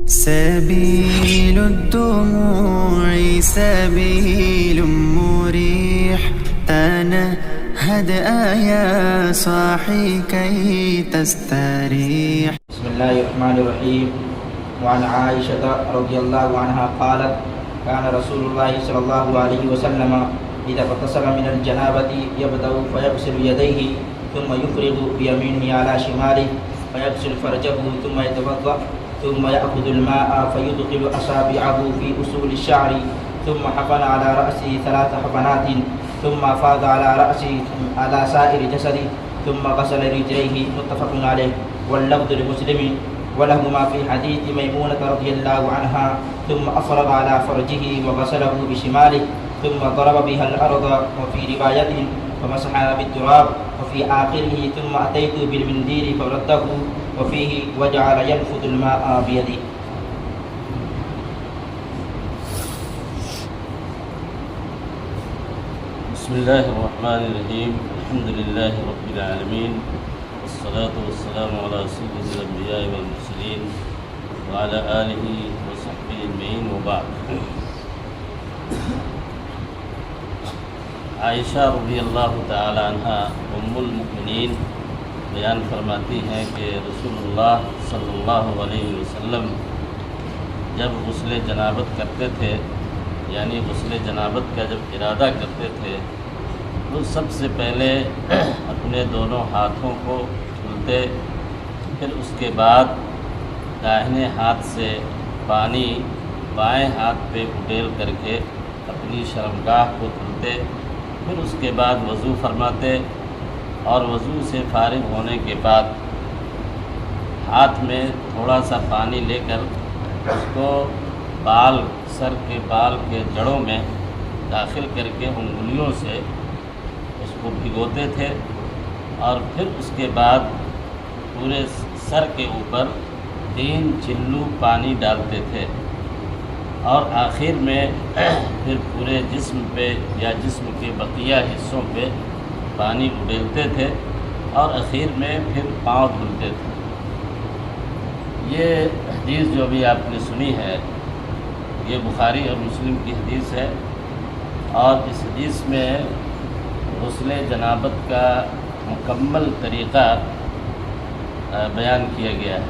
سبيل الدموع سبيل مريح تنهد يا صاحي كي تستريح. بسم الله الرحمن الرحيم. وعن عائشة رضي الله عنها قالت كان رسول الله صلى الله عليه وسلم إذا اغتسل من الجنابة يبدأ فيغسل يديه ثم يفرغ بيمينه على شماله فيغسل فرجه ثم يتوضأ ثم يأخذ الماء فيدخل أصابعه في أصول الشعر ثم حفن على رأسه 3 حفنات ثم أفاض على رأسه على سائر جسده ثم غسل رجليه. متفق عليه. واللفظ لمسلم ولهما في حديث ميمونة رضي الله عنها ثم أفرغ على فرجه وغسله بشماله ثم ضرب بها الأرض. وفي رواية فمسحها بالتراب. وفي آخره ثم أتيت بالمنديل فرده. وفيه وجعل ينفض الماء بيده. بسم الله الرحمن الرحيم. الحمد لله رب العالمين والصلاة والسلام على سيد الأنبياء والمرسلين وعلى آله وصحبه أجمعين وبعد. عائشہ رضی اللہ تعالی عنہ ام المؤمنین بیان فرماتی ہیں کہ رسول اللہ صلی اللہ علیہ وسلم جب غسل جنابت کرتے تھے، یعنی غسل جنابت کا جب ارادہ کرتے تھے تو سب سے پہلے اپنے دونوں ہاتھوں کو دھلتے، پھر اس کے بعد داہنے ہاتھ سے پانی بائیں ہاتھ پہ اڈیل کر کے اپنی شرمگاہ کو دھلتے، پھر اس کے بعد وضو فرماتے اور وضو سے فارغ ہونے کے بعد ہاتھ میں تھوڑا سا پانی لے کر اس کو سر کے بال کے جڑوں میں داخل کر کے انگلیوں سے اس کو بھگوتے تھے اور پھر اس کے بعد پورے سر کے اوپر 3 چلو پانی ڈالتے تھے اور آخر میں پھر پورے جسم پہ یا جسم کے بقیہ حصوں پہ پانی اڈیلتے تھے اور اخیر میں پھر پاؤں دھلتے تھے۔ یہ حدیث جو بھی آپ نے سنی ہے یہ بخاری اور مسلم کی حدیث ہے اور اس حدیث میں غسل جنابت کا مکمل طریقہ بیان کیا گیا ہے۔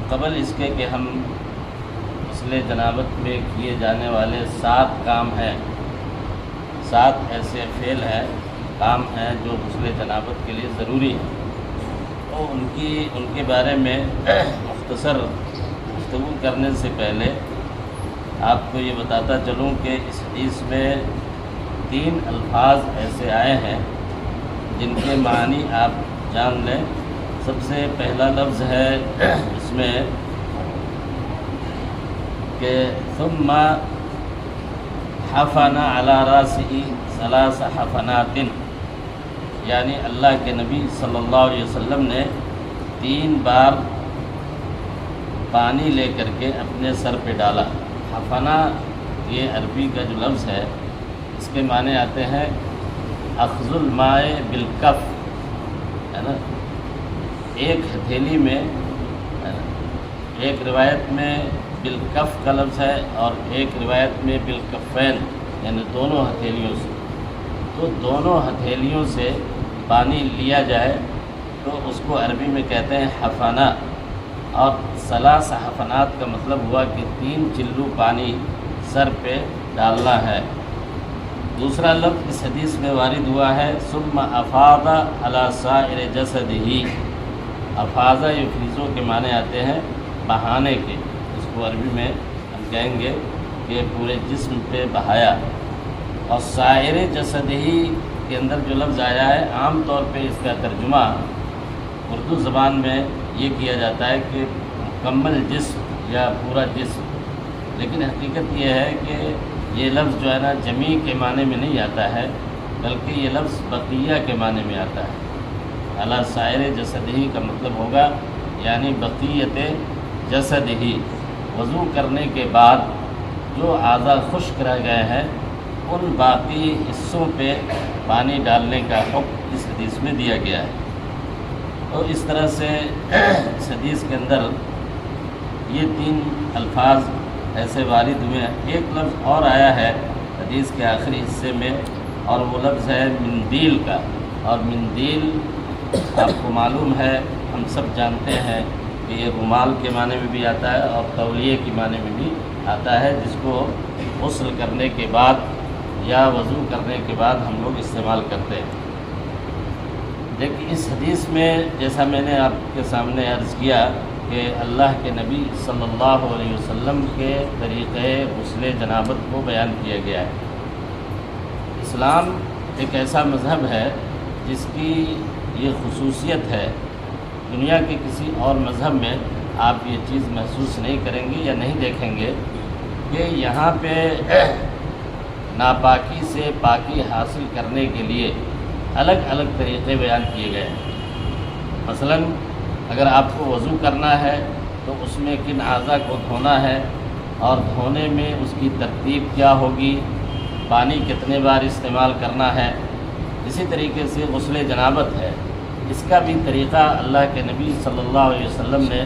قبل اس کے کہ ہم غسل جنابت میں کیے جانے والے 7 کام ہیں، 7 ایسے فعل ہیں، کام ہیں جو غسل جنابت کے لیے ضروری ہیں، تو ان کے بارے میں مختصر گفتگو کرنے سے پہلے آپ کو یہ بتاتا چلوں کہ اس حدیث میں 3 الفاظ ایسے آئے ہیں جن کے معنی آپ جان لیں۔ سب سے پہلا لفظ ہے اس میں کہ ثم حفن علی راسہ 3 حفنات، یعنی اللہ کے نبی صلی اللہ علیہ وسلم نے 3 بار پانی لے کر کے اپنے سر پہ ڈالا۔ حفنہ یہ عربی کا جو لفظ ہے اس کے معنی آتے ہیں اخذ الماء بالکف، ہے نا، ایک ہتھیلی میں، ایک روایت میں بالکف کا لفظ ہے اور ایک روایت میں بالکفین، یعنی دونوں ہتھیلیوں سے، تو دونوں ہتھیلیوں سے پانی لیا جائے تو اس کو عربی میں کہتے ہیں حفنہ، اور 3 حفنات کا مطلب ہوا کہ 3 چلو پانی سر پہ ڈالنا ہے۔ دوسرا لفظ اس حدیث میں وارد ہوا ہے ثم افاض علی سائر جسدہ۔ افاضہ یفیضو کے معنی آتے ہیں بہانے کے، اس کو عربی میں ہم کہیں گے کہ پورے جسم پہ بہایا، اور سائر جسدہ کے اندر جو لفظ آیا ہے عام طور پہ اس کا ترجمہ اردو زبان میں یہ کیا جاتا ہے کہ مکمل جسم یا پورا جسم، لیکن حقیقت یہ ہے کہ یہ لفظ جو ہے نا جمیع کے معنی میں نہیں آتا ہے، بلکہ یہ لفظ بقیہ کے معنی میں آتا ہے۔ علی سائر جسدہ کا مطلب ہوگا یعنی بقیت جسدہ، وضو کرنے کے بعد جو اعضاء خشک رہ گئے ہیں ان باقی حصوں پہ پانی ڈالنے کا حکم اس حدیث میں دیا گیا ہے۔ اور اس طرح سے اس حدیث کے اندر یہ 3 الفاظ ایسے وارد ہوئے ہیں۔ ایک لفظ اور آیا ہے حدیث کے آخری حصے میں، اور وہ لفظ ہے مندیل کا، اور مندیل آپ کو معلوم ہے، ہم سب جانتے ہیں کہ یہ رومال کے معنی میں بھی آتا ہے اور تولیے کے معنی میں بھی آتا ہے، جس کو غسل کرنے کے بعد یا وضو کرنے کے بعد ہم لوگ استعمال کرتے ہیں۔ لیکن اس حدیث میں جیسا میں نے آپ کے سامنے عرض کیا کہ اللہ کے نبی صلی اللہ علیہ وسلم کے طریقے غسل جنابت کو بیان کیا گیا ہے۔ اسلام ایک ایسا مذہب ہے جس کی یہ خصوصیت ہے، دنیا کے کسی اور مذہب میں آپ یہ چیز محسوس نہیں کریں گے یا نہیں دیکھیں گے کہ یہاں پہ ناپاکی سے پاکی حاصل کرنے کے لیے الگ الگ طریقے بیان کیے گئے ہیں۔ مثلا اگر آپ کو وضو کرنا ہے تو اس میں کن اعضاء کو دھونا ہے اور دھونے میں اس کی ترتیب کیا ہوگی، پانی کتنے بار استعمال کرنا ہے۔ اسی طریقے سے غسل جنابت ہے، اس کا بھی طریقہ اللہ کے نبی صلی اللہ علیہ وسلم نے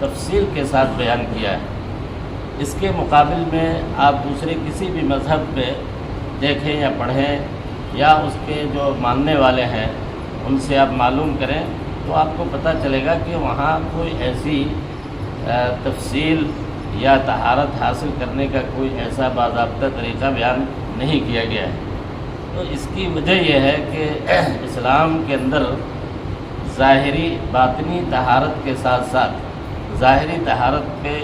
تفصیل کے ساتھ بیان کیا ہے۔ اس کے مقابل میں آپ دوسرے کسی بھی مذہب پہ دیکھیں یا پڑھیں یا اس کے جو ماننے والے ہیں ان سے آپ معلوم کریں تو آپ کو پتہ چلے گا کہ وہاں کوئی ایسی تفصیل یا طہارت حاصل کرنے کا کوئی ایسا باضابطہ طریقہ بیان نہیں کیا گیا ہے۔ تو اس کی وجہ یہ ہے کہ اسلام کے اندر ظاہری باطنی طہارت کے ساتھ ساتھ ظاہری طہارت پہ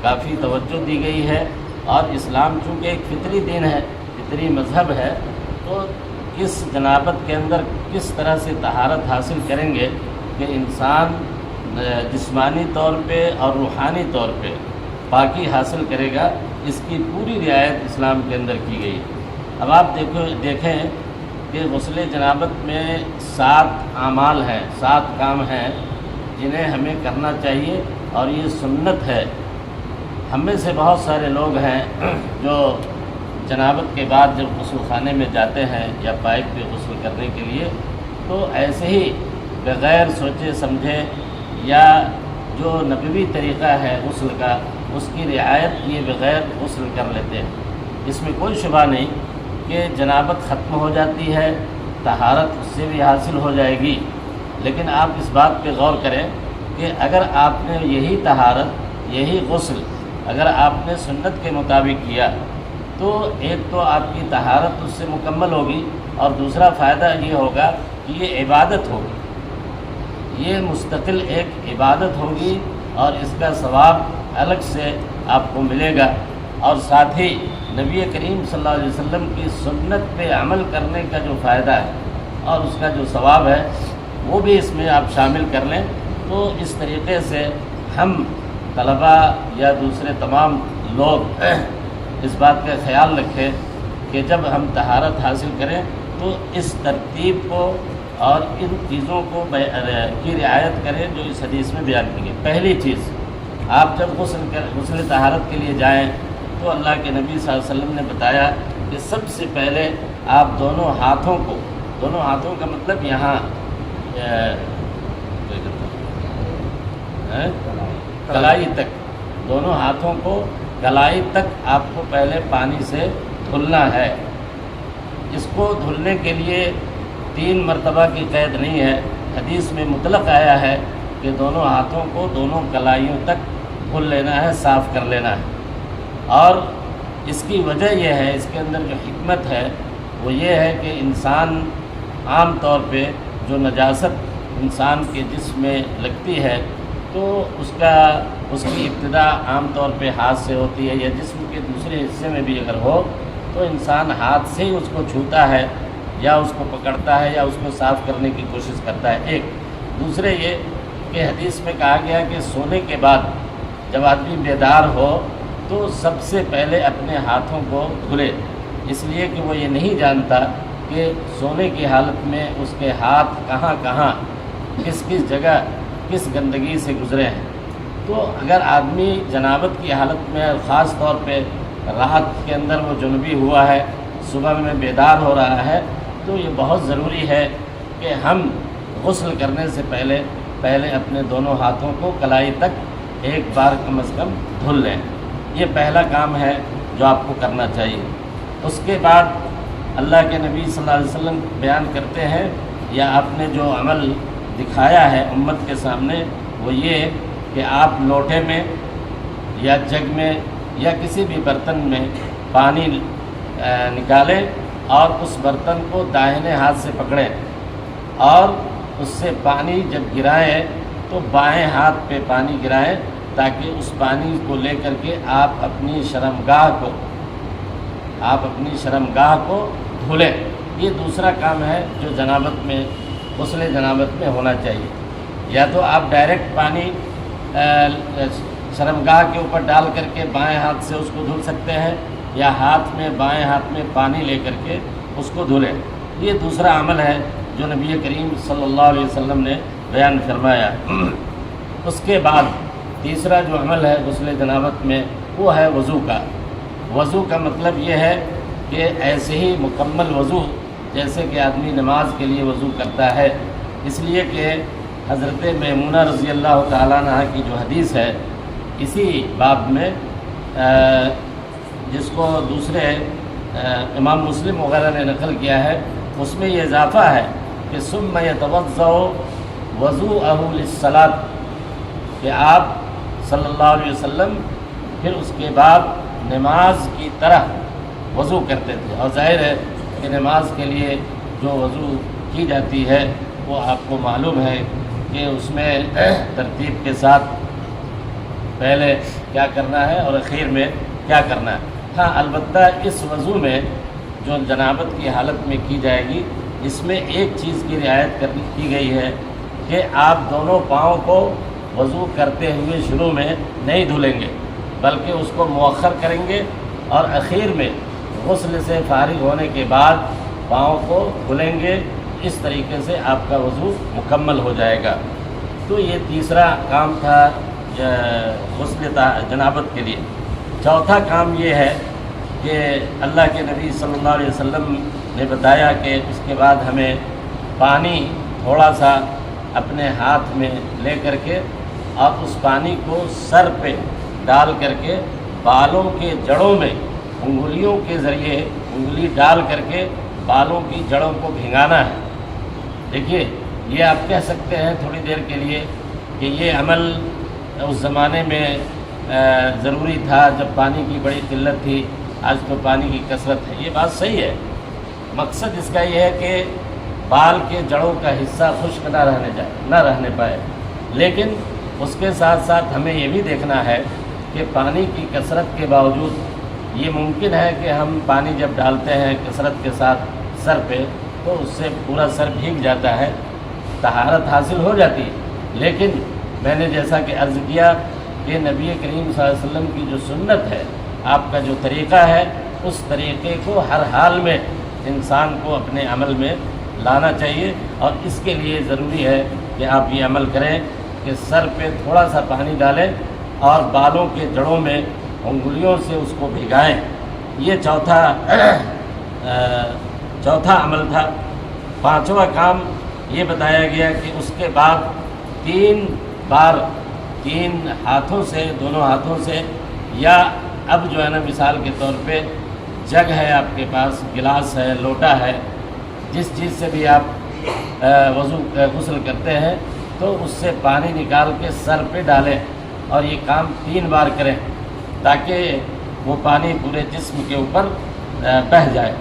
کافی توجہ دی گئی ہے، اور اسلام چونکہ ایک فطری دین ہے، فطری مذہب ہے، تو اس جنابت کے اندر کس طرح سے طہارت حاصل کریں گے کہ انسان جسمانی طور پہ اور روحانی طور پہ پاکی حاصل کرے گا، اس کی پوری رعایت اسلام کے اندر کی گئی ہے۔ اب آپ دیکھیں کہ غسل جنابت میں 7 اعمال ہیں، 7 کام ہیں جنہیں ہمیں کرنا چاہیے، اور یہ سنت ہے۔ ہم میں سے بہت سارے لوگ ہیں جو جنابت کے بعد جب غسل خانے میں جاتے ہیں یا پائپ پہ غسل کرنے کے لیے تو ایسے ہی بغیر سوچے سمجھے یا جو نبوی طریقہ ہے غسل کا اس کی رعایت کیے بغیر غسل کر لیتے ہیں۔ اس میں کوئی شبہ نہیں کہ جنابت ختم ہو جاتی ہے، طہارت اس سے بھی حاصل ہو جائے گی، لیکن آپ اس بات پہ غور کریں کہ اگر آپ نے یہی طہارت یہی غسل اگر آپ نے سنت کے مطابق کیا تو ایک تو آپ کی طہارت اس سے مکمل ہوگی، اور دوسرا فائدہ یہ ہوگا کہ یہ عبادت ہوگی، یہ مستقل ایک عبادت ہوگی اور اس کا ثواب الگ سے آپ کو ملے گا، اور ساتھ ہی نبی کریم صلی اللہ علیہ وسلم کی سنت پہ عمل کرنے کا جو فائدہ ہے اور اس کا جو ثواب ہے وہ بھی اس میں آپ شامل کر لیں۔ تو اس طریقے سے ہم طلباء یا دوسرے تمام لوگ اس بات کا خیال رکھیں کہ جب ہم طہارت حاصل کریں تو اس ترتیب کو اور ان چیزوں کو کی رعایت کریں جو اس حدیث میں بیان کی گئی۔ پہلی چیز، آپ جب غسل طہارت کے لیے جائیں تو اللہ کے نبی صلی اللہ علیہ وسلم نے بتایا کہ سب سے پہلے آپ دونوں ہاتھوں کا مطلب یہاں کلائی تک، دونوں ہاتھوں کو کلائی تک آپ کو پہلے پانی سے دھلنا ہے۔ اس کو دھلنے کے لیے 3 مرتبہ کی قید نہیں ہے، حدیث میں مطلق آیا ہے کہ دونوں ہاتھوں کو دونوں کلائیوں تک دھل لینا ہے، صاف کر لینا ہے۔ اور اس کی وجہ یہ ہے، اس کے اندر جو حکمت ہے وہ یہ ہے کہ انسان عام طور پہ جو نجاست انسان کے جسم میں لگتی ہے تو اس کی ابتدا عام طور پہ ہاتھ سے ہوتی ہے، یا جسم کے دوسرے حصے میں بھی اگر ہو تو انسان ہاتھ سے ہی اس کو چھوتا ہے یا اس کو پکڑتا ہے یا اس کو صاف کرنے کی کوشش کرتا ہے۔ ایک دوسرے یہ کہ حدیث میں کہا گیا کہ سونے کے بعد جب آدمی بیدار ہو تو سب سے پہلے اپنے ہاتھوں کو دھلے، اس لیے کہ وہ یہ نہیں جانتا کہ سونے کی حالت میں اس کے ہاتھ کہاں کہاں کس جگہ کس گندگی سے گزرے ہیں۔ تو اگر آدمی جنابت کی حالت میں خاص طور پہ رات کے اندر وہ جنبی ہوا ہے، صبح میں بیدار ہو رہا ہے، تو یہ بہت ضروری ہے کہ ہم غسل کرنے سے پہلے اپنے دونوں ہاتھوں کو کلائی تک ایک بار کم از کم دھل لیں۔ یہ پہلا کام ہے جو آپ کو کرنا چاہیے۔ اس کے بعد اللہ کے نبی صلی اللہ علیہ وسلم بیان کرتے ہیں یا آپ نے جو عمل دکھایا ہے امت کے سامنے وہ یہ کہ آپ لوٹے میں یا جگ میں یا کسی بھی برتن میں پانی نکالیں اور اس برتن کو داہنے ہاتھ سے پکڑیں اور اس سے پانی جب گرائیں تو بائیں ہاتھ پہ پانی گرائیں تاکہ اس پانی کو لے کر کے آپ اپنی شرمگاہ کو دھلیں۔ یہ دوسرا کام ہے جو جنابت میں غسل جنابت میں ہونا چاہیے۔ یا تو آپ ڈائریکٹ پانی شرمگاہ کے اوپر ڈال کر کے بائیں ہاتھ سے اس کو دھل سکتے ہیں یا بائیں ہاتھ میں پانی لے کر کے اس کو دھلیں۔ یہ دوسرا عمل ہے جو نبی کریم صلی اللہ علیہ وسلم نے بیان فرمایا۔ اس کے بعد تیسرا جو عمل ہے غسل جنابت میں وہ ہے وضو کا۔ وضو کا مطلب یہ ہے کہ ایسے ہی مکمل وضو جیسے کہ آدمی نماز کے لیے وضو کرتا ہے، اس لیے کہ حضرت میمونہ رضی اللہ تعالیٰ عنہ کی جو حدیث ہے اسی باب میں جس کو دوسرے امام مسلم وغیرہ نے نقل کیا ہے، اس میں یہ اضافہ ہے کہ ثم یتوضأ وضوءہ للصلاۃ، کہ آپ صلی اللہ علیہ وسلم پھر اس کے بعد نماز کی طرح وضو کرتے تھے۔ اور ظاہر ہے کہ نماز کے لیے جو وضو کی جاتی ہے وہ آپ کو معلوم ہے کہ اس میں ترتیب کے ساتھ پہلے کیا کرنا ہے اور اخیر میں کیا کرنا ہے۔ ہاں البتہ اس وضو میں جو جنابت کی حالت میں کی جائے گی اس میں ایک چیز کی رعایت کی گئی ہے کہ آپ دونوں پاؤں کو وضو کرتے ہوئے شروع میں نہیں دھلیں گے بلکہ اس کو مؤخر کریں گے اور اخیر میں غسل سے فارغ ہونے کے بعد پاؤں کو دھلیں گے۔ اس طریقے سے آپ کا وضو مکمل ہو جائے گا۔ تو یہ تیسرا کام تھا غسل جنابت کے لیے۔ چوتھا کام یہ ہے کہ اللہ کے نبی صلی اللہ علیہ وسلم نے بتایا کہ اس کے بعد ہمیں پانی تھوڑا سا اپنے ہاتھ میں لے کر کے اور اس پانی کو سر پہ ڈال کر کے بالوں کے جڑوں میں انگلیوں کے ذریعے انگلی ڈال کر کے بالوں کی جڑوں کو بھگانا ہے۔ دیکھیے یہ آپ کہہ سکتے ہیں تھوڑی دیر کے لیے کہ یہ عمل اس زمانے میں ضروری تھا جب پانی کی بڑی قلت تھی، آج تو پانی کی کثرت ہے۔ یہ بات صحیح ہے، مقصد اس کا یہ ہے کہ بال کے جڑوں کا حصہ خشک نہ رہنے پائے، لیکن اس کے ساتھ ساتھ ہمیں یہ بھی دیکھنا ہے کہ پانی کی کثرت کے باوجود یہ ممکن ہے کہ ہم پانی جب ڈالتے ہیں کثرت کے ساتھ سر پہ تو اس سے پورا سر بھیگ جاتا ہے، طہارت حاصل ہو جاتی ہے، لیکن میں نے جیسا کہ عرض کیا کہ نبی کریم صلی اللہ علیہ وسلم کی جو سنت ہے، آپ کا جو طریقہ ہے، اس طریقے کو ہر حال میں انسان کو اپنے عمل میں لانا چاہیے، اور اس کے لیے ضروری ہے کہ آپ یہ عمل کریں کہ سر پہ تھوڑا سا پانی ڈالیں اور بالوں کے جڑوں میں انگلیوں سے اس کو بھگائیں۔ یہ چوتھا عمل تھا۔ پانچواں کام یہ بتایا گیا کہ اس کے بعد 3 بار 3 ہاتھوں سے، دونوں ہاتھوں سے، یا اب جو ہے نا مثال کے طور پہ جگ ہے آپ کے پاس، گلاس ہے، لوٹا ہے، جس چیز سے بھی آپ غسل کرتے ہیں تو اس سے پانی نکال کے سر پہ ڈالیں اور یہ کام 3 بار کریں تاکہ وہ پانی پورے جسم کے اوپر بہہ جائے۔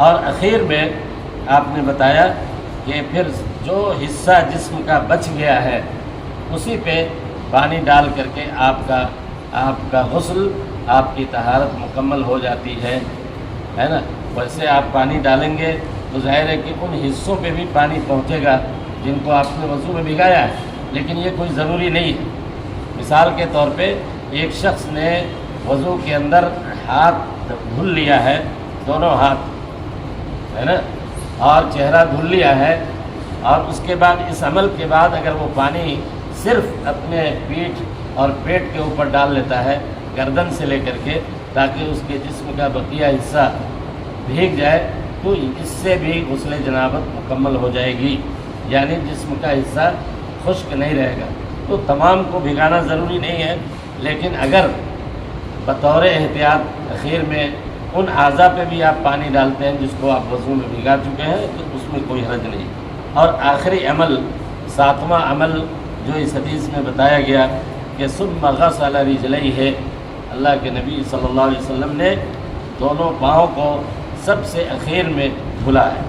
اور اخیر میں آپ نے بتایا کہ پھر جو حصہ جسم کا بچ گیا ہے اسی پہ پانی ڈال کر کے آپ کا غسل، آپ کی طہارت مکمل ہو جاتی ہے نا۔ ویسے آپ پانی ڈالیں گے تو ظاہر ہے کہ ان حصوں پہ بھی پانی پہنچے گا جن کو آپ نے وضو میں بھگایا ہے، لیکن یہ کوئی ضروری نہیں ہے۔ مثال کے طور پہ ایک شخص نے وضو کے اندر ہاتھ دھل لیا ہے، دونوں ہاتھ ہے نا، اور چہرہ دھل لیا ہے، اور اس کے بعد اس عمل کے بعد اگر وہ پانی صرف اپنے پیٹھ اور پیٹ کے اوپر ڈال لیتا ہے گردن سے لے کر کے تاکہ اس کے جسم کا بقیہ حصہ بھیگ جائے تو اس سے بھی غسل جنابت مکمل ہو جائے گی، یعنی جسم کا حصہ خشک نہیں رہے گا۔ تو تمام کو بھگانا ضروری نہیں ہے، لیکن اگر بطور احتیاط اخیر میں ان اعضاء پہ بھی آپ پانی ڈالتے ہیں جس کو آپ وضو میں بھگا چکے ہیں تو اس میں کوئی حرج نہیں۔ اور آخری عمل، 7واں عمل جو اس حدیث میں بتایا گیا کہ ثم غسل رجلیہ، اللہ کے نبی صلی اللہ علیہ وسلم نے دونوں پاؤں کو سب سے اخیر میں دھلا ہے۔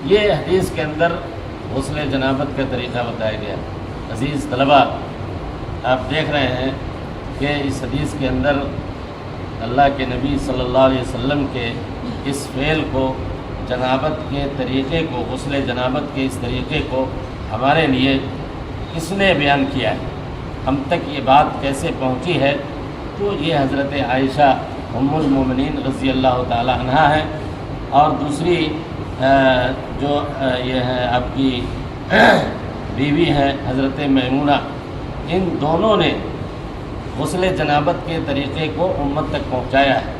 یہ حدیث کے اندر غسل جنابت کا طریقہ بتایا گیا۔ عزیز طلبہ، آپ دیکھ رہے ہیں کہ اس حدیث کے اندر اللہ کے نبی صلی اللہ علیہ وسلم کے اس فعل کو، جنابت کے طریقے کو، غسل جنابت کے اس طریقے کو ہمارے لیے کس نے بیان کیا ہے، ہم تک یہ بات کیسے پہنچی ہے، تو یہ حضرت عائشہ ام المومنین رضی اللہ تعالی عنہا ہے، اور دوسری جو یہ ہے آپ کی بیوی ہیں حضرت میمونہ، ان دونوں نے غسل جنابت کے طریقے کو امت تک پہنچایا ہے۔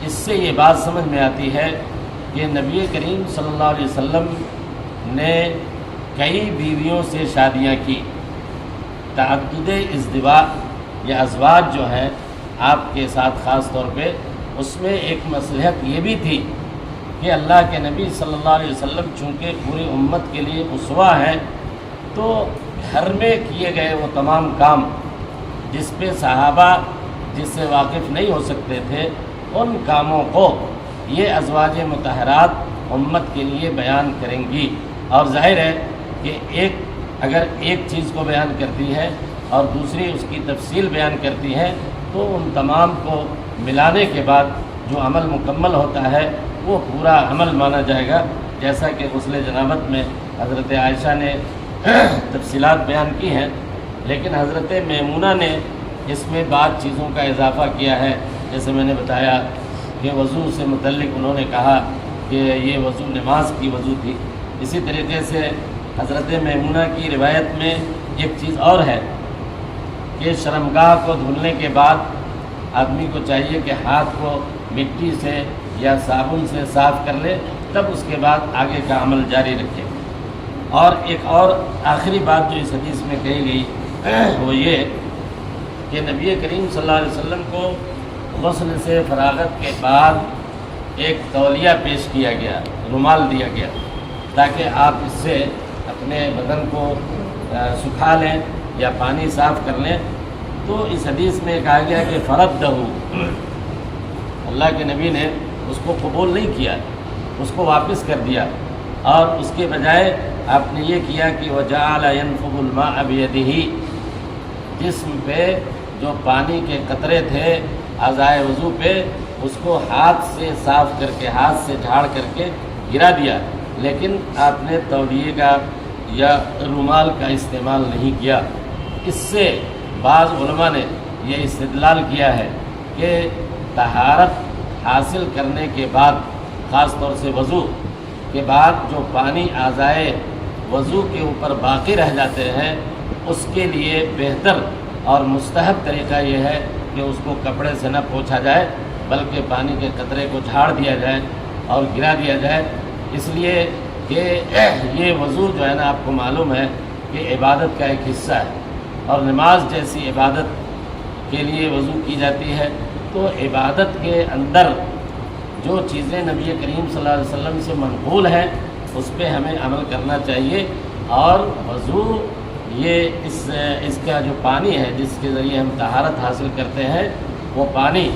اس سے یہ بات سمجھ میں آتی ہے کہ نبی کریم صلی اللہ علیہ وسلم نے کئی بیویوں سے شادیاں کی۔ تعدد ازدواج یا ازواج جو ہے آپ کے ساتھ خاص طور پہ، اس میں ایک مصلحت یہ بھی تھی کہ اللہ کے نبی صلی اللہ علیہ وسلم چونکہ پوری امت کے لیے اسوہ ہیں، تو گھر میں کیے گئے وہ تمام کام جس پہ صحابہ جس سے واقف نہیں ہو سکتے تھے، ان کاموں کو یہ ازواج مطہرات امت کے لیے بیان کریں گی۔ اور ظاہر ہے کہ اگر ایک چیز کو بیان کرتی ہے اور دوسری اس کی تفصیل بیان کرتی ہے، تو ان تمام کو ملانے کے بعد جو عمل مکمل ہوتا ہے وہ پورا عمل مانا جائے گا۔ جیسا کہ غسل جنابت میں حضرت عائشہ نے تفصیلات بیان کی ہیں، لیکن حضرت میمونہ نے اس میں بعض چیزوں کا اضافہ کیا ہے۔ جیسے میں نے بتایا کہ وضو سے متعلق انہوں نے کہا کہ یہ وضو نماز کی وضو تھی۔ اسی طریقے سے حضرت میمونہ کی روایت میں ایک چیز اور ہے کہ شرمگاہ کو دھلنے کے بعد آدمی کو چاہیے کہ ہاتھ کو مٹی سے یا صابن سے صاف کر لے، تب اس کے بعد آگے کا عمل جاری رکھے۔ اور ایک اور آخری بات جو اس حدیث میں کہی گئی وہ یہ کہ نبی کریم صلی اللہ علیہ وسلم کو غسل سے فراغت کے بعد ایک تولیہ پیش کیا گیا، رومال دیا گیا، تاکہ آپ اس سے اپنے بدن کو سکھا لیں یا پانی صاف کر لیں۔ تو اس حدیث میں کہا گیا کہ فردہ، اللہ کے نبی نے اس کو قبول نہیں کیا، اس کو واپس کر دیا، اور اس کے بجائے آپ نے یہ کیا کہ وجعل ينفض الماء بيده، جسم پہ جو پانی کے قطرے تھے اعضائے وضو پہ، اس کو ہاتھ سے صاف کر کے، ہاتھ سے جھاڑ کر کے گرا دیا، لیکن آپ نے تولیے کا یا رومال کا استعمال نہیں کیا۔ اس سے بعض علماء نے یہ استدلال کیا ہے کہ طہارت حاصل کرنے کے بعد، خاص طور سے وضو کے بعد جو پانی اعضائے وضو کے اوپر باقی رہ جاتے ہیں، اس کے لیے بہتر اور مستحب طریقہ یہ ہے کہ اس کو کپڑے سے نہ پوچھا جائے، بلکہ پانی کے قطرے کو جھاڑ دیا جائے اور گرا دیا جائے، اس لیے کہ یہ وضو جو ہے نا، آپ کو معلوم ہے کہ عبادت کا ایک حصہ ہے، اور نماز جیسی عبادت کے لیے وضو کی جاتی ہے۔ تو عبادت کے اندر جو چیزیں نبی کریم صلی اللہ علیہ وسلم سے منقول ہیں، اس پہ ہمیں عمل کرنا چاہیے۔ اور وضو یہ اس کا جو پانی ہے جس کے ذریعے ہم طہارت حاصل کرتے ہیں، وہ پانی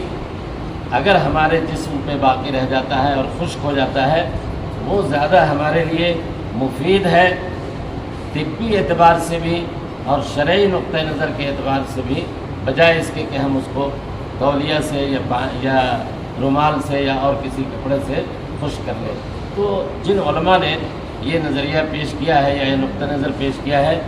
اگر ہمارے جسم پہ باقی رہ جاتا ہے اور خشک ہو جاتا ہے، وہ زیادہ ہمارے لیے مفید ہے، طبی اعتبار سے بھی اور شرعی نقطۂ نظر کے اعتبار سے بھی، بجائے اس کے کہ ہم اس کو تولیہ سے یا رومال سے یا اور کسی کپڑے سے خشک کر لیں۔ تو جن علماء نے یہ نظریہ پیش کیا ہے یا یہ نقطہ نظر پیش کیا ہے،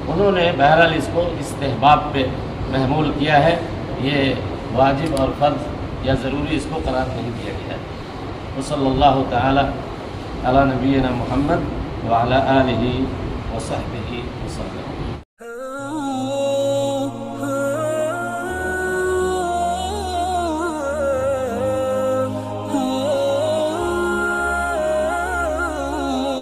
انہوں نے بہرحال اس کو استحباب پہ محمول کیا ہے، یہ واجب اور فرض یا ضروری اس کو قرار نہیں دیا گیا ہے۔ وصلی اللہ تعالی علی نبینا محمد وعلی آلہ وصحبہ وسلم۔